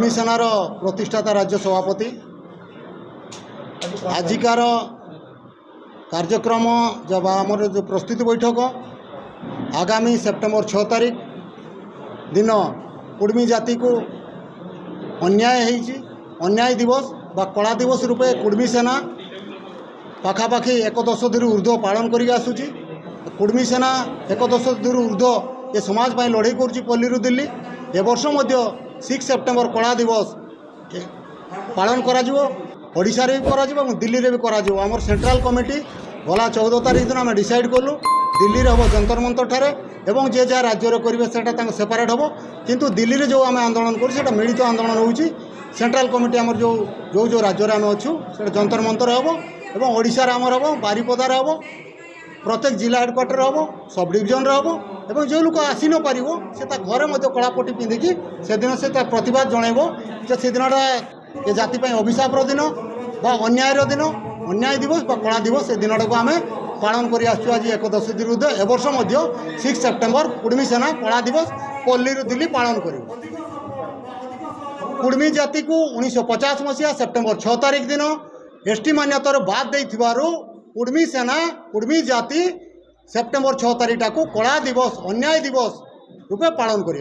कुर्मी सेनार प्रतिष्ठाता राज्य सभापति आजिकार कार्यक्रम जब आमर जो प्रस्तुति बैठक आगामी सेप्टेम्बर 6 तारीख दिन कुर्मी जाति को अन्याय अन्याय दिवस बा कला दिवस रूपे कुर्मी सेना पाखापाखि 1 दशक ऊर्ध्व पालन कर आसूची। कुर्मी सेना 1 दशक ऊर्ध्व ये समाज पर लड़ाई कर पल्ली दिल्ली ए वर्ष 6 सेप्टेम्बर कला दिवस पालन ओडिशा रे भी करा दिल्ली रे भी करा आमर सेंट्रल कमिटी गला 14 तारीख दिन आम डिसाइड कलु दिल्ली रे हम जंतर मंतर ठारे एवं जे जहाँ राज्य करेंगे से सेपरेट हम किंतु दिल्ली रे जो आम आंदोलन करूँ मिलित आंदोलन होउची। सेंट्रल कमिटी आमर जो राज्य आम अच्छू से जंतर मंतर हम एवं ओडिशा रे आमर हम बारिपदार हम प्रत्येक जिला हेडक्वार्टर हम सब डिविजन हम एवं जो लोक आसी न पार से घरे कलापटी पिंधिकी से दिन से प्रतिवाद जनइब से दिनटा ये जाति अभिशाप दिन बा अन्याय दिन अन्याय दिवस बा कला दिवस से दिनटा को आम पालन कर आज 1 दशक ऊर्ध्व ए वर्ष 6 सेप्टेम्बर कुर्मी सेना कला दिवस पल्ली दिल्ली पालन कर। कुर्मी जाति को 1950 मसीहा सेप्टेम्बर 6 तारीख दिन एसटी मान्यतार बाद देथिबारु कुर्मी सेना कुर्मी जाति सेप्टेम्बर 6 तारीख को कला दिवस अन्याय दिवस रूपे पालन कर।